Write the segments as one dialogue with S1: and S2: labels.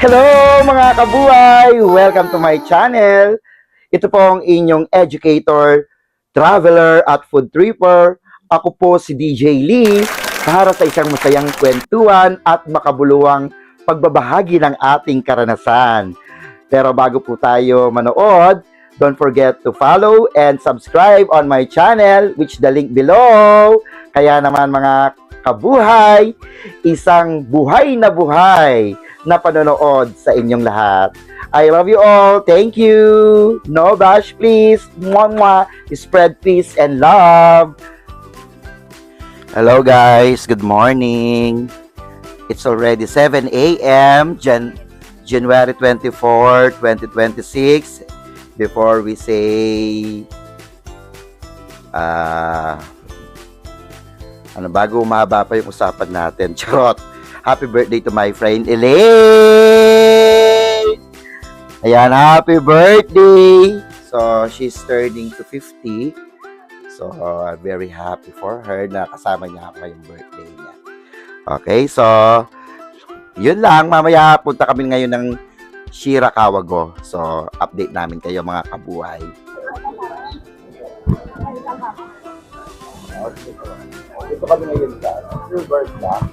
S1: Hello mga kabuhay! Welcome to my channel. Ito po ang inyong educator, traveler at food tripper. Ako po si DJ Lee para sa isang masayang kwentuhan at makabuluhang pagbabahagi ng ating karanasan. Pero bago po tayo manood, don't forget to follow and subscribe on my channel, which the link below. Kaya naman mga kabuhay, isang buhay na panonood sa inyong lahat. I love you all. Thank you. No bash, please. Mwah, mwah. Spread peace and love. Hello guys. Good morning. It's already 7 a.m. January 24, 2026. Before we say bago umaba pa yung usapan natin. Charot. Happy birthday to my friend Elaine! Ayan, happy birthday! So, she's turning to 50. So, I'm very happy for her na kasama niya ako yung birthday niya. Okay, so, yun lang. Mamaya punta kami ngayon ng Shirakawago. So, update namin kayo mga kabuhay. Dito kami ngayon sa Silver Black.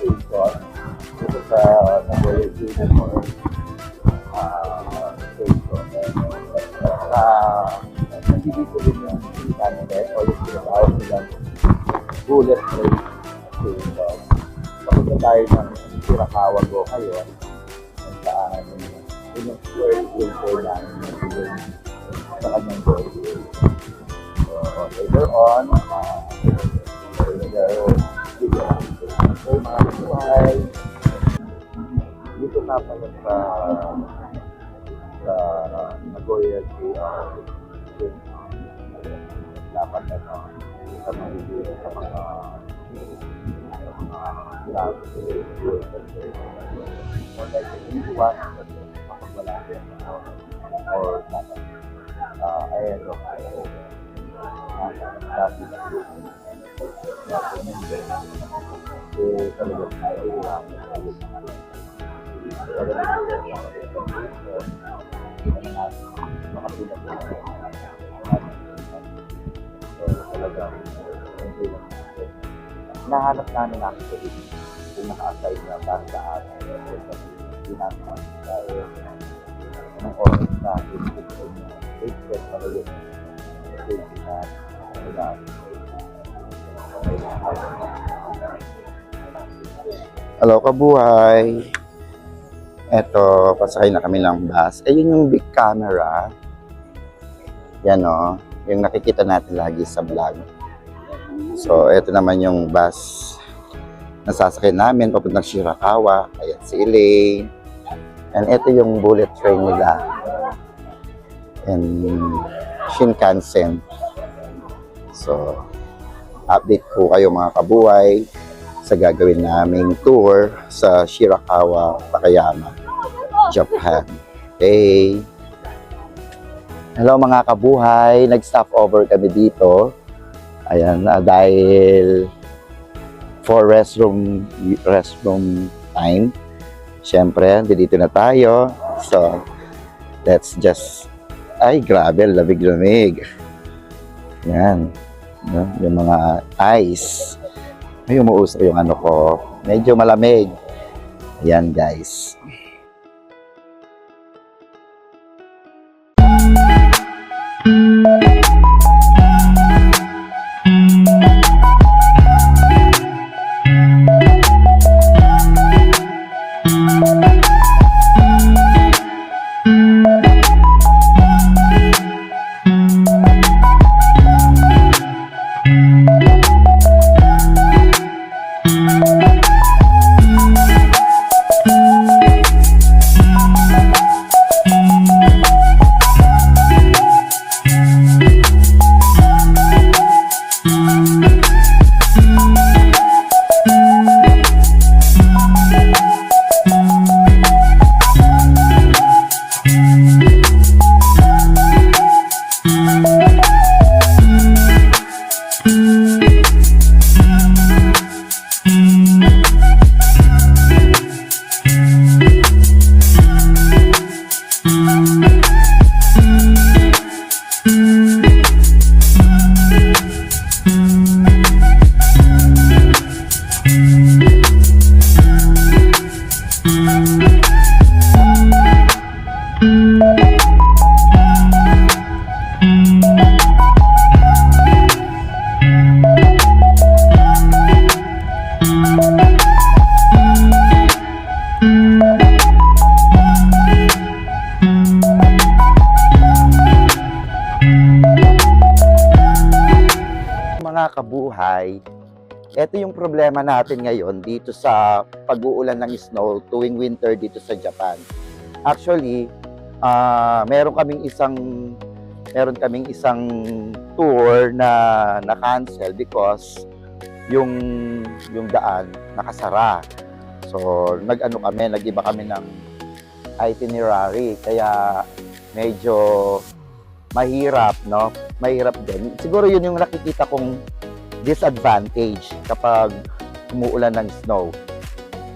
S1: Ito sa Nagoya City for nandito din yung candidate o yung tinatawag nilang bullet train station. Papunta tayo ng Shirakawago ngayon kung saan yung square filter namin yung sa kanyang birthday. So later on, so, mga buhay, dito na pala sa Nagoya dapat na sa mga or ayan nahanap namin actually kung naka-assign na para sa atin hindi namin dahil ng oras na i-fixin na i-fixin na rin hello kabuhay. Eto, pasakay na kami ng bus. Ayun yung big camera. Yan o, yung nakikita natin lagi sa vlog. So, eto naman yung bus na sasakay namin papuntang Shirakawa. Ayan si Elaine. And eto yung bullet train nila. And Shinkansen. So, update po kayo mga kabuhay sa gagawin naming tour sa Shirakawa, Takayama, Japan. Okay. Hello mga kabuhay, nag-stop over kami dito. Ayan, dahil for restroom time. Siyempre, dito na tayo. So, let's just ay, grabe, lamig-lamig. Yan. No? Yung mga ice. May umuusok yung ano ko. Medyo malamig. Ayan, guys. Mga kabuhay, ito yung problema natin ngayon dito sa pag-uulan ng snow tuwing winter dito sa Japan. Actually, meron kaming isang tour na na-cancel because yung daan nakasara. So, nag-iba kami ng itinerary kaya medyo mahirap, no? Mahirap din. Siguro yun yung nakikita kong disadvantage kapag umuulan ng snow.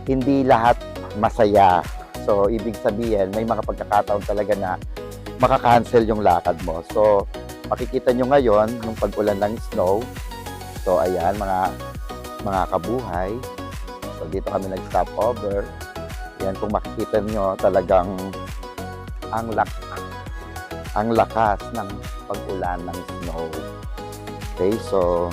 S1: Hindi lahat masaya. So, ibig sabihin, may mga pagkakataon talaga na makakancel yung lakad mo. So, makikita nyo ngayon, yung pag-ulan ng snow. So, ayan, mga kabuhay. So, dito kami nag-stop over. Yan, kung makikita nyo, talagang ang lakas ng pag-ulan ng snow. Okay, so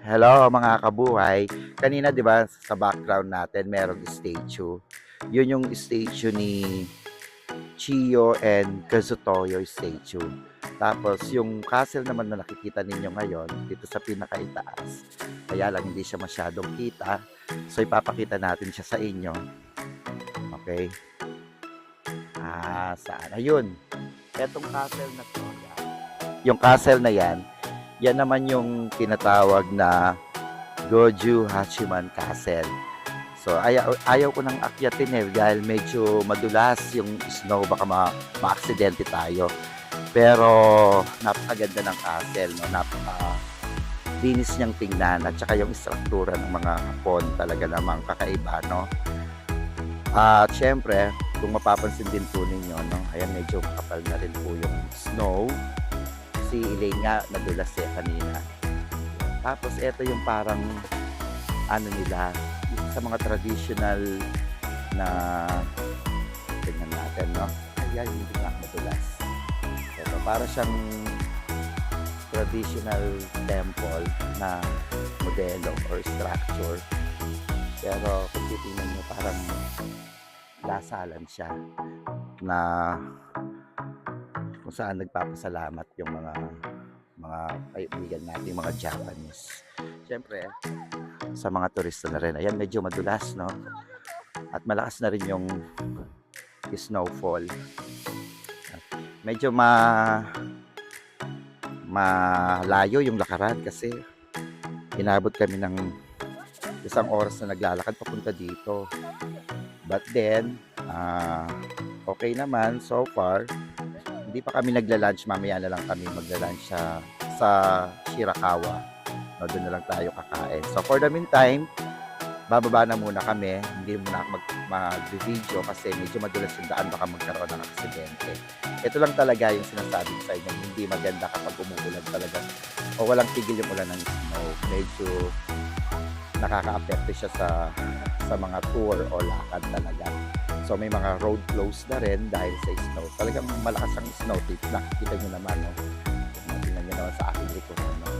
S1: hello mga kabuhay. Kanina 'di ba sa background natin merong statue. Yun yung statue ni Chiyo and Kazutoyo statue. Tapos yung castle naman na nakikita ninyo ngayon dito sa pinakaitaas. Kaya lang hindi siya masyadong kita. So ipapakita natin siya sa inyo. Okay? Saan? Ayun. Etong castle na to. Yung castle na yan naman yung tinatawag na Goju Hachiman Castle. So, ayaw ko nang akyatin dahil medyo madulas yung snow, baka ma-aksidente tayo. Pero, napakaganda ng castle, no? Napaka-linis niyang tingnan at saka yung struktura ng mga hapon talaga namang kakaiba, no? At syempre, kung mapapansin din po ninyo, no? Ayan, medyo kapal na rin po yung snow. Si Elaine nga nadulas kanina. Tapos ito yung parang nila sa mga traditional na tingnan natin, no? Ayan, hindi nga madulas. Ito para siyang traditional temple na modelo or structure. Pero kung titingnan nyo parang dasalan siya na kung saan nagpapasalamat yung mga kaibigan natin, mga Japanese. Siyempre, sa mga turista na rin. Ayan, medyo madulas, no? At malakas na rin yung snowfall. Medyo malayo yung lakaran kasi inabot kami ng isang oras na naglalakad papunta dito. But then, okay naman so far. Hindi pa kami nagla-lunch. Mamaya na lang kami magla-lunch sa Shirakawa. No, doon na lang tayo kakain. So for the meantime, bababa na muna kami. Hindi muna ako mag-video kasi medyo madulas yung daan. Baka magkaroon ng aksidente. Ito lang talaga yung sinasabi ko sa inyo. Hindi maganda kapag umuulan talaga. O walang tigil yung ulan ng snow. Medyo nakaka-apekto siya sa mga tour o lakad talaga. So may mga road closed na rin dahil sa snow. Talagang malakas ang snow. Nakikita nyo naman, no? Tingnan nyo naman sa aking likuran, no?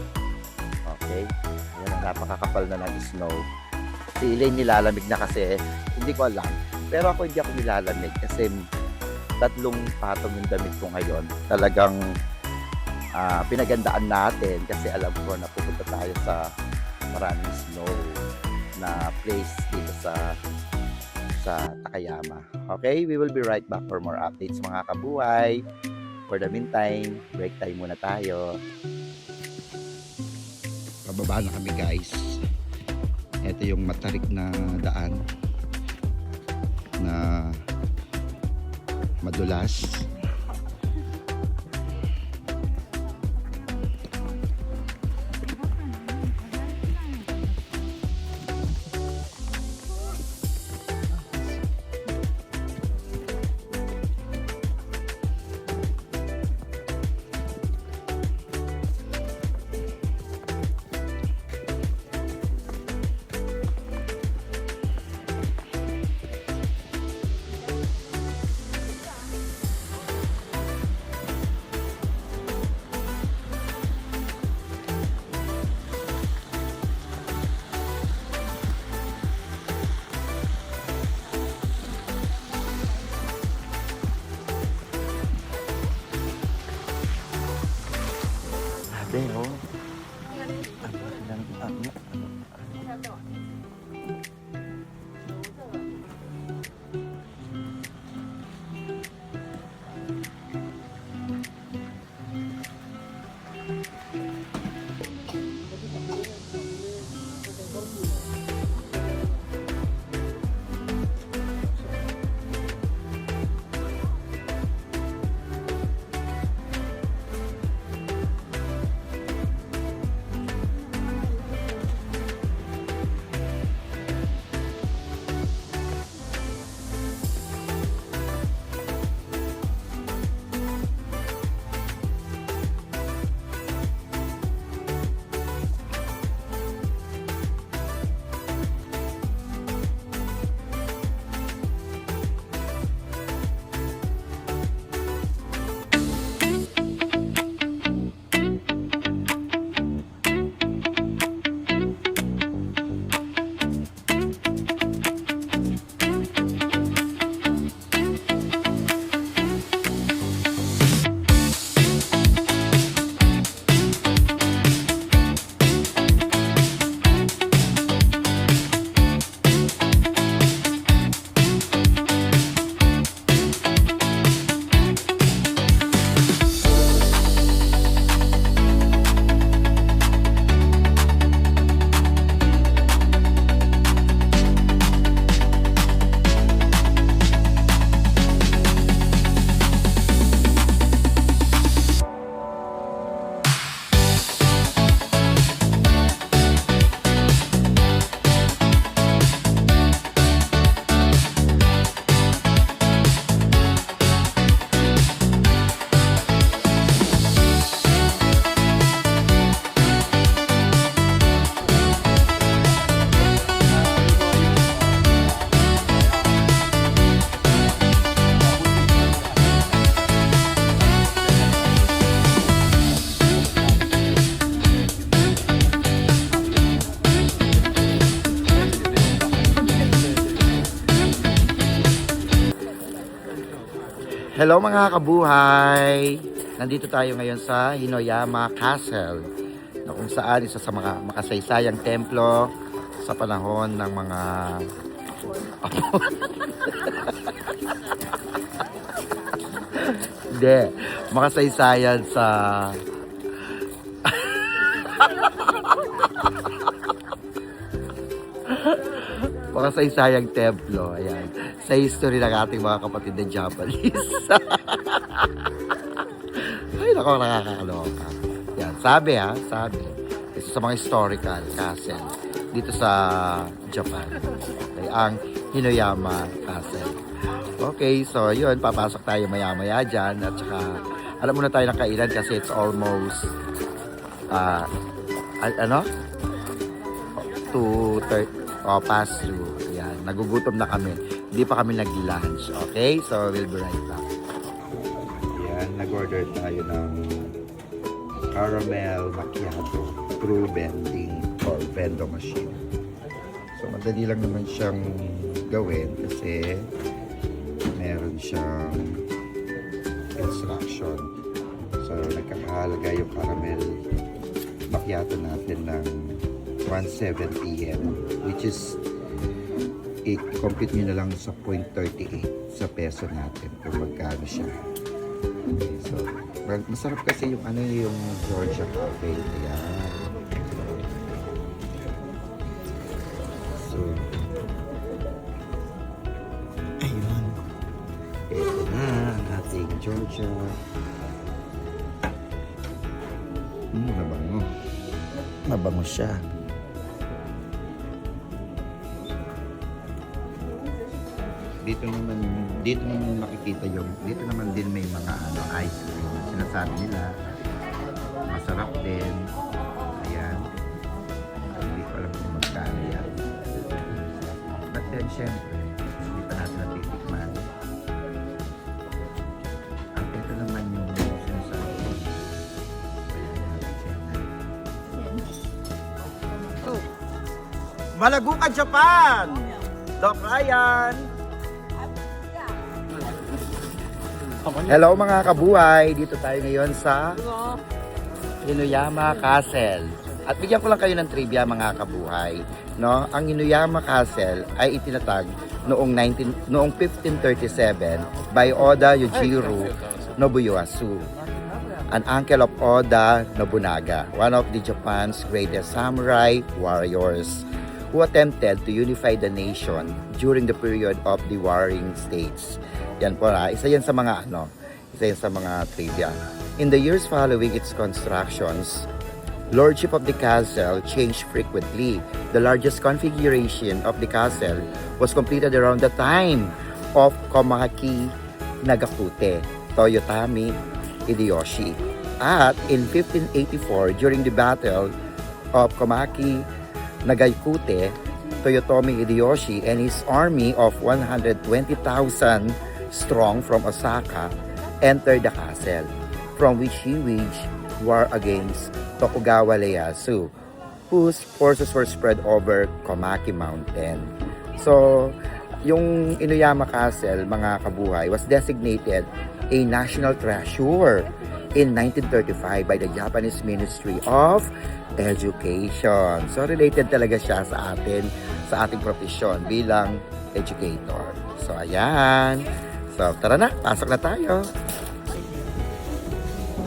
S1: Okay? Ayan, napakakapal na ng snow. Si Elaine nilalamig na kasi, hindi ko alam. Pero ako hindi ako nilalamig kasi 3 patong yung damit ko ngayon. Talagang pinagandaan natin kasi alam ko na pupunta tayo sa maraming snow na place dito sa Takayama. Okay, we will be right back for more updates mga kabuhay. For the meantime, break time muna tayo. Pababa na kami guys. Ito yung matarik na daan na madulas. Hello mga kabuhay! Nandito tayo ngayon sa Hinoyama Castle na kung saan isa sa mga makasaysayang templo sa panahon ng mga hindi, makasaysayan sa makasaysayang templo. Ayan. Sa history ng ating mga kapatid na Japanese. Ay, naku, nakakaloka. Yan, sabi. Isa sa mga historical castle dito sa Japan. Okay, ang Hinoyama Castle. Okay, so yun, papasok tayo maya-maya dyan. At saka, alam muna tayo ng kainan kasi it's almost, 2:30. Pass through. Yan, nagugutom na kami. Hindi pa kami nag-lunch. Okay? So, we'll be right back. Yan, nag-order tayo ng caramel macchiato through vending or vendo machine. So, madali lang naman siyang gawin kasi meron siyang instruction. So, nagkakahalaga yung caramel macchiato natin ng 170 yen, which is i-compute nyo na lang sa 0.38 sa peso natin kung magkano siya. Okay, so masarap kasi yung yung Georgia Cafe. Ayan. So ayun, ito na ang ating Georgia. Mabango siya. Dito naman makikita dito naman din may mga ice cream. Sinasabi nila masarap din. Ayan. Hindi ko alam kung magkano yan. But then syempre, hindi pa natin natitikman. At ito naman yung sinasabi. Malaguka, Japan! Doc Ryan! Hello mga kabuhay! Dito tayo ngayon sa Hinoyama Castle. At bigyan ko lang kayo ng trivia mga kabuhay. No? Ang Hinoyama Castle ay itinatag noong 1537 by Oda Yujiro Nobuyasu, an uncle of Oda Nobunaga, one of the Japan's greatest samurai warriors who attempted to unify the nation during the period of the warring states. Yan po isa yan sa mga trivia. In the years following its constructions, lordship of the castle changed frequently. The largest configuration of the castle was completed around the time of Komahaki Nagakute Toyotomi Hideyoshi. At in 1584, during the Battle of Komahaki Nagakute, Toyotomi Hideyoshi and his army of 120,000 strong from Osaka entered the castle, from which he waged war against Tokugawa Ieyasu, whose forces were spread over Komaki Mountain. So, yung Inuyama Castle, mga kabuhay, was designated a national treasure in 1935 by the Japanese Ministry of Education. So, related talaga siya sa ating profesyon bilang educator. So, ayan. So, tara na. Pasok na tayo.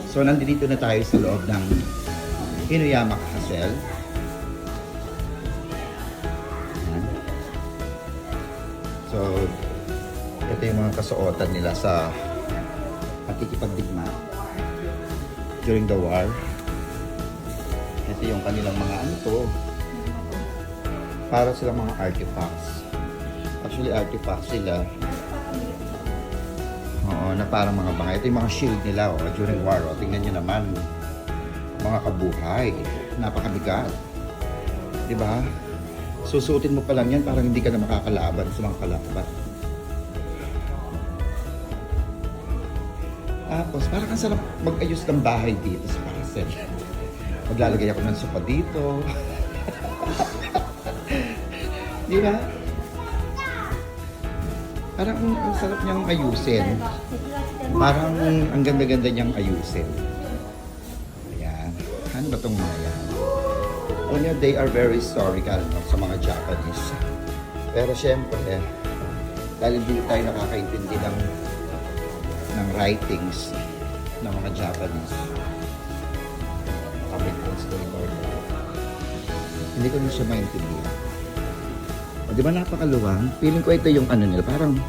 S1: So, nandito na tayo sa loob ng Inuyama Castle. Ayan. So, ito yung mga kasuotan nila sa pakikipagdigma during the war. Ito yung kanilang mga para silang mga artifacts. Actually, artifacts sila. Oo, na parang mga bangay. Ito yung mga shield nila during war. Tingnan nyo naman. Mga kabuhay. Napakabigat. Diba? Susuotin mo pa lang yan, parang hindi ka na makakalaban sa mga kalaban. Tapos, parang ang sarap mag-ayos ng bahay dito sa castle. Maglalagay ako ng sopa dito. Di ba? Parang ang sarap niyang ayusin. Parang ang ganda-ganda niyang ayusin. Ayan. Ano ba itong mga yan? Una, they are very historical no, sa mga Japanese. Pero syempre, dahil hindi tayo nakakaintindi ng writings ng mga Japanese. Kapit ko storyboard. Hindi ko na siya maintindihan. O, di ba napakaluwang? Feeling ko ito yung ano nila, parang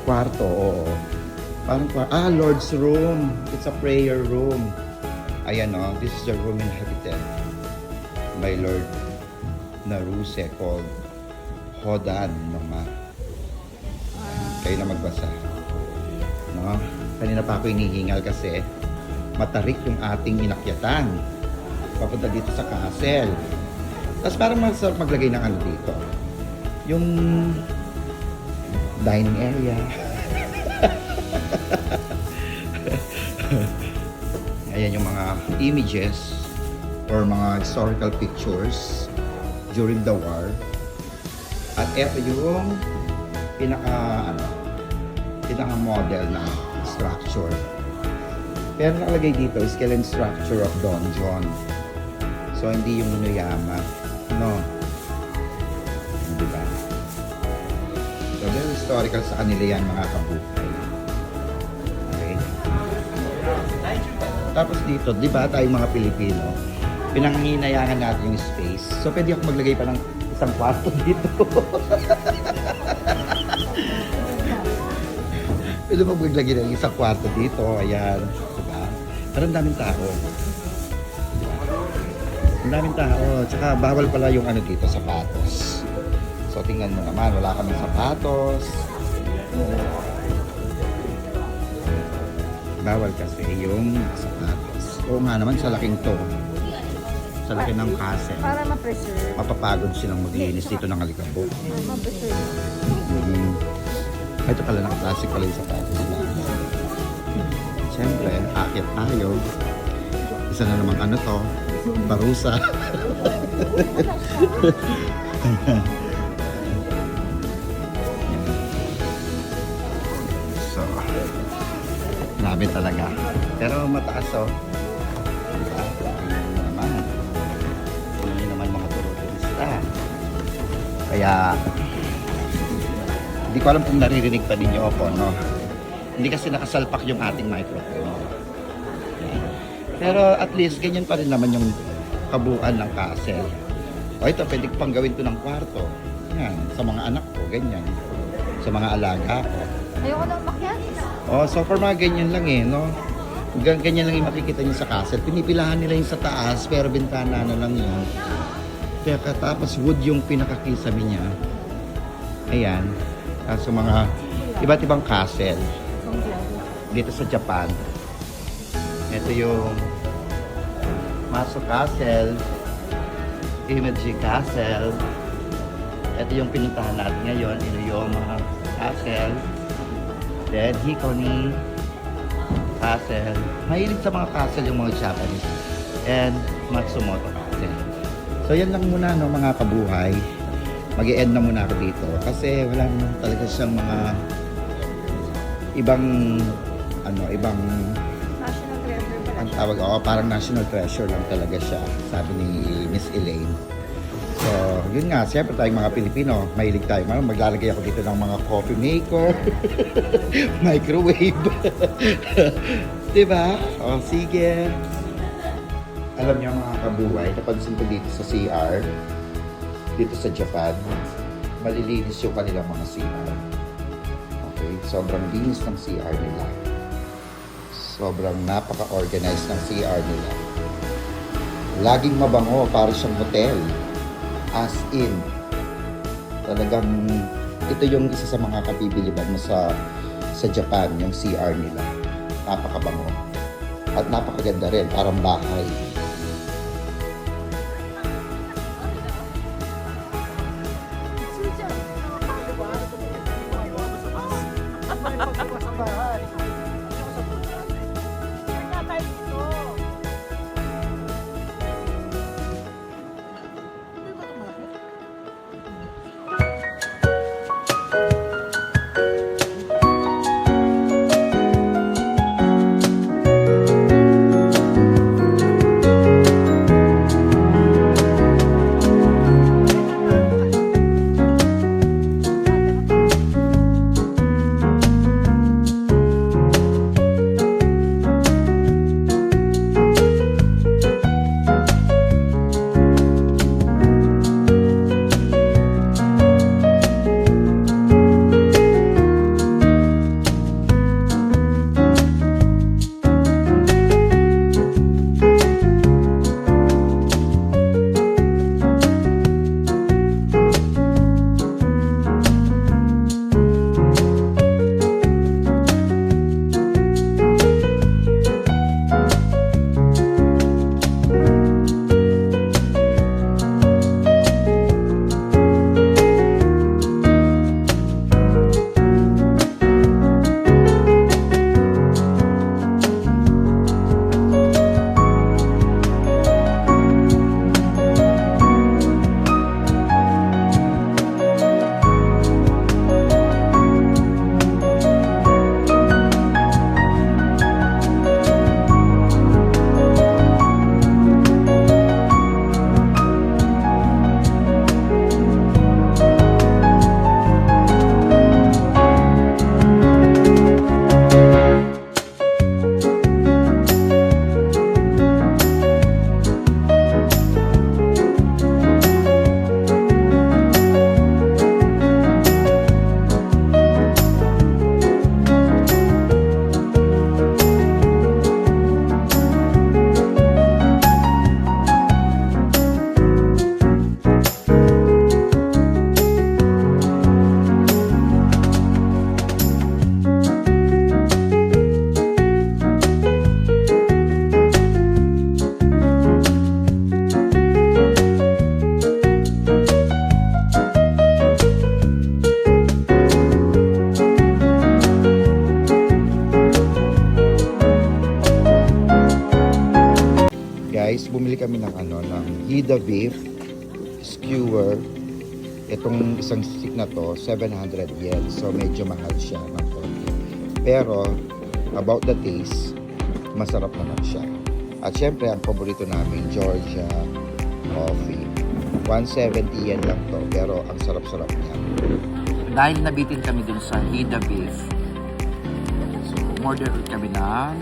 S1: kwarto, oo. Parang Lord's room. It's a prayer room. Ayan o, this is the room inhabited by Lord Naruse called Hodan Noma. Kayo na magbasa. No? Kanina pa ako inihingal kasi matarik yung ating inakyatan. Papunta dito sa castle. Tapos parang masarap maglagay ng ano dito. Yung dining area. Ayan yung mga images or mga historical pictures during the war. At ito yung pinaka model na structure. Pero nakalagay dito, skeleton structure of donjon. So hindi yung Inuyama. No. Diba? So very historical sa kanila yan mga kabuhay. Okay. Tapos dito, di ba tayong mga Pilipino, pinanghinayangan natin yung space. So pwede ako maglagay pa ng isang kwarto dito. Pwede mo maglagay ng isang kwarto dito. Ayan. Diba? Pero ang daming tao. Ang daming tao. Tsaka bawal pala yung ano dito, sapatos. So tingnan mo naman, wala kaming sapatos. Bawal kasi yung sapatos. Oo nga naman, sa laking to. Sa laki ng castle.
S2: Para ma-preserve.
S1: Mapapagod silang maglinis dito ng alikabok.
S2: Ma-preserve.
S1: Ito pala, naka-plastic pala yung sapatos. Siyempre, aakyat tayo. Isa na namang ano to, barusa. So, grabe talaga. Pero mataas oh. Hindi naman mga turista. Kaya, hindi ko alam kung naririnig pa ninyo ako, no? Hindi kasi nakasalpak yung ating microphone. Pero at least, ganyan pa rin naman yung kabuuan ng castle. O ito, pwede ko pang gawin to ng kwarto. Yan, sa mga anak ko, ganyan. Sa mga alaga ko.
S2: Ayoko lang makyat.
S1: So for mga ganyan lang eh, no? Ganyan lang yung makikita nyo sa castle. Pinipilahan nila yung sa taas, pero bintana na lang yun. Kaya tapos wood yung pinakakisami niya. Ayan. So mga iba't ibang castle. Dito sa Japan. Ito yung Maso Castle, Imeji Castle. Ito yung pinuntahan natin ngayon, Inuyama Castle. Then Hikoni Castle. Mahilig sa mga castle yung mga Japanese. And Matsumoto Castle. So yan lang muna no mga kabuhay. Mag-i-end na muna ako dito kasi wala naman talaga siyang mga ibang ibang
S2: National treasure pala.
S1: ang tawag, parang national treasure lang talaga siya, sabi ni Miss Elaine. So, yun nga, siyempre tayong mga Pilipino, mahilig tayo. Maglalagay ako dito ng mga coffee maker, microwave. Diba? O, sige. Alam niyo mga kabuhay, napansin ko dito sa CR, dito sa Japan, malilinis yung kanilang mga CR. Okay? Sobrang linis ng CR nila. Sobrang napaka-organized ng CR nila. Laging mabango, para siyang hotel. As in, talagang ito yung isa sa mga kabibiliban mo sa Japan, yung CR nila. Napakabango. At napakaganda rin, parang bahay. kami ng ng Hida beef skewer. Itong isang stick na to, 700 yen. So, medyo mahal siya ng konti. Pero, about the taste, masarap naman siya. At syempre, ang paborito namin, Georgia coffee. 170 yen lang to, pero ang sarap-sarap niya. Dahil nabitin kami dun sa Hida beef, so, umorder kami ng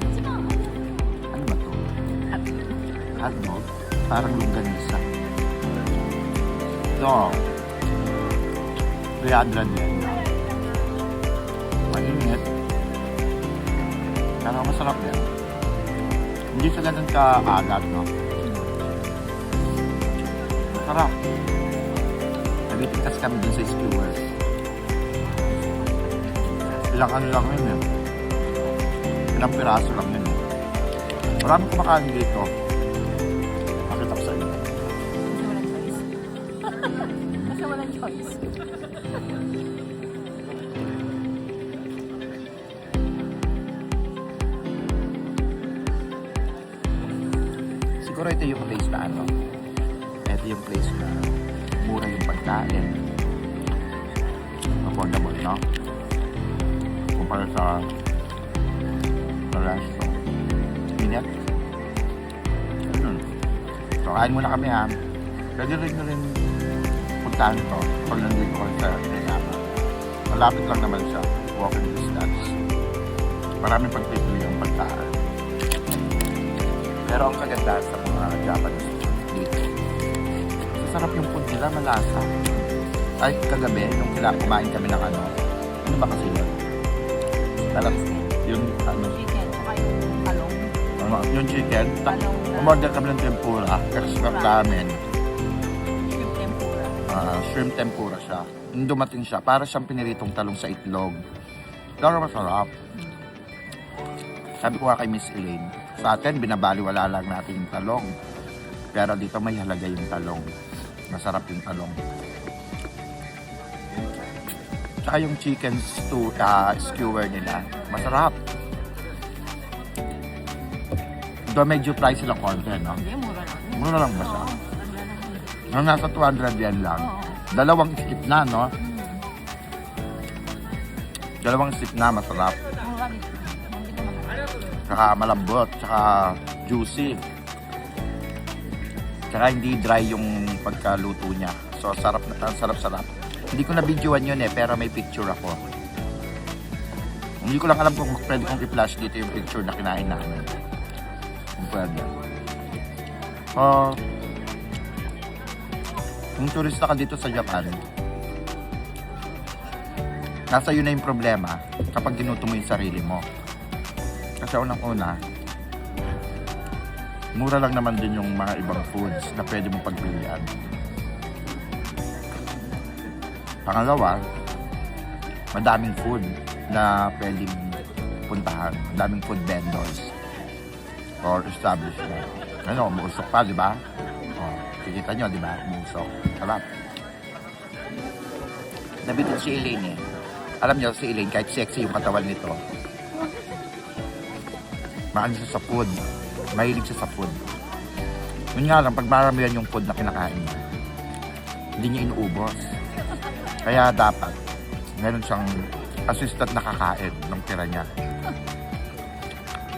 S1: ano ba to? Hotdog? Parang longganisa. Ito. 300 yen. Mainit. Pero masarap yan. Hindi siya ganun ka-alat, no? Masarap. Nagitikas kami dun sa skewers. Ilang ano lang yun, ilang piraso lang yun. Marami kumakain dito. Makita ko sa inyo.
S2: Kasi walang choice.
S1: Siguro ito yung place na ano. Ito yung place na mura yung pagkain. Affordable, no? Kumpara sa restaurant. Init. Ayun. So, kain muna kami ha. Pwede rin puntahan ito pag nandito ko sa Tayama. Malapit lang naman siya. Walking distance. Maraming pagpipili yung pagkain. Pero ang kaganda sa mga Japanese food dito, masarap yung food nila, malasa. Kahit kagabi, nung kumain kami ng ano ba kasi yun? Talag, yung
S2: Chicken, saka yung talong.
S1: yung chicken,
S2: Talong na
S1: umorder kami ng tempura, extra ramen,
S2: shrimp tempura.
S1: shrimp tempura siya. Nung dumating siya, para siyang piniritong talong sa itlog. Pero masarap. Sabi ko nga kay Miss Elaine, sa atin, binabaliwala lang natin yung talong. Pero dito may halaga yung talong. Masarap yung talong. Tsaka yung chicken skewer nila, masarap. Doon medyo pricey lang konti, no?
S2: Hindi, mura lang.
S1: Mura lang ba siya?
S2: Oo, ganda lang.
S1: Nung nasa 200 yen lang.
S2: Oo.
S1: Dalawang stick na, no? Dalawang stick na, masarap.
S2: Mura rin. Hindi naman.
S1: Tsaka malambot, tsaka juicy. Tsaka hindi dry yung pagkaluto niya. So, sarap na, sarap-sarap. Hindi ko na-videoan yun pero may picture ako. Hindi ko lang alam kung pwede kong i-flash dito yung picture na kinain namin. Kung pwede. Kung turista ka dito sa Japan, nasa yun na yung problema kapag ginuto mo yung sarili mo. Kasi unang-una, mura lang naman din yung mga ibang foods na pwede mong pagpilian. Pangalawa, madaming food na pwedeng puntahan. Madaming food vendors or establishment. Ano, umuusok pa, di ba? O, kikita nyo, di ba? Umuusok. Sarap. Nabitin si Elaine eh. Alam nyo, si Elaine, kahit sexy yung katawan nito, maano siya sa food. Mahilig siya sa food. Yun nga lang, pag maramihan yung food na kinakain niya, hindi niya inuubos. Kaya dapat, meron siyang assistant na kakain ng tira niya.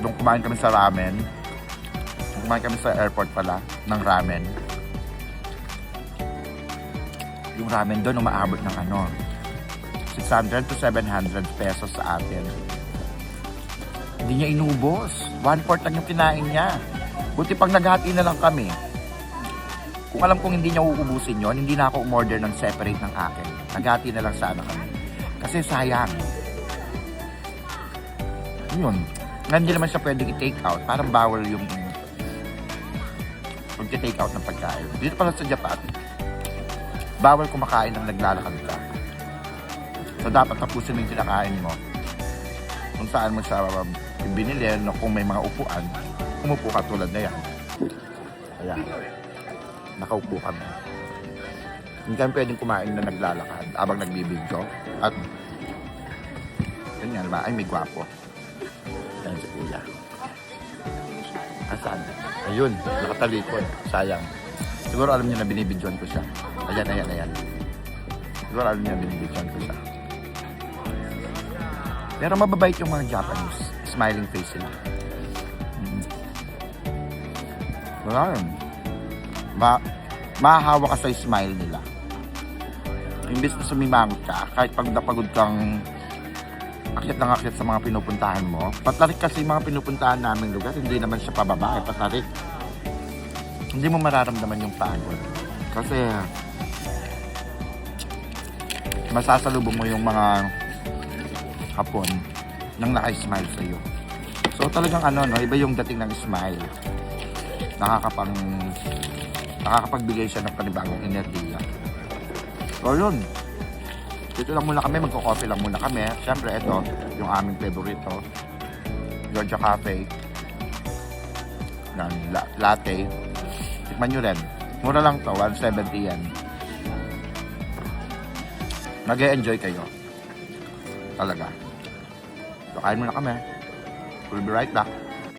S1: Doon kumain kami sa ramen. Kumain kami sa airport pala ng ramen. Yung ramen doon umaabot ng 600 to 700 pesos sa atin. Hindi niya inubos. 1/4 lang yung kinain niya. Buti pag naghati na lang kami. Kung alam kong hindi niya uubusin yon, hindi na ako umorder ng separate ng akin. Naghati na lang sana kami. Kasi sayang. Yun. Hindi naman siya pwedeng i-take out. Parang bawal yung pag-take out ng pagkain. Dito pala sa Japan, bawal kumakain ng naglalakad ka. So dapat tapusin mo yung kinakain mo. Kung saan mo siya binili, no, kung may mga upuan, umupo ka tulad na yan. Ayan. Nakaupo kami. Hindi kami pwedeng kumain na naglalakad habang nagbibidyo. At ganyan ba? Ay, may gwapo. Yan si Kuya. Asaan? Ayun, nakatalikod. Sayang. Siguro alam niyo na binibidyoan ko siya. Ayan. Siguro alam niyo na binibidyoan ko siya. Pero mababait yung mga Japanese. Smiling face sila. Wala yun. Mahahawa ka sa smile nila. Imbes na sumimangot ka, kahit pag napagod kang akyat ng akyat sa mga pinupuntahan mo. Patarik kasi yung mga pinupuntahan naming lugar, hindi naman siya pababa, patarik. Hindi mo mararamdaman yung pagod. Kasi masasalubong mo yung mga hapon nang naka-smile sa'yo. So talagang iba yung dating ng smile. Nakakapagbigay siya ng panibagong enerhiya. So yun. Dito lang muna kami, magko-coffee lang muna kami. Siyempre, ito, yung aming favorito. Georgia Cafe. Latte. Tikman nyo rin. Mura lang to, 170 yan. Mag-e-enjoy kayo. Talaga. So, kain muna kami. We'll be right back.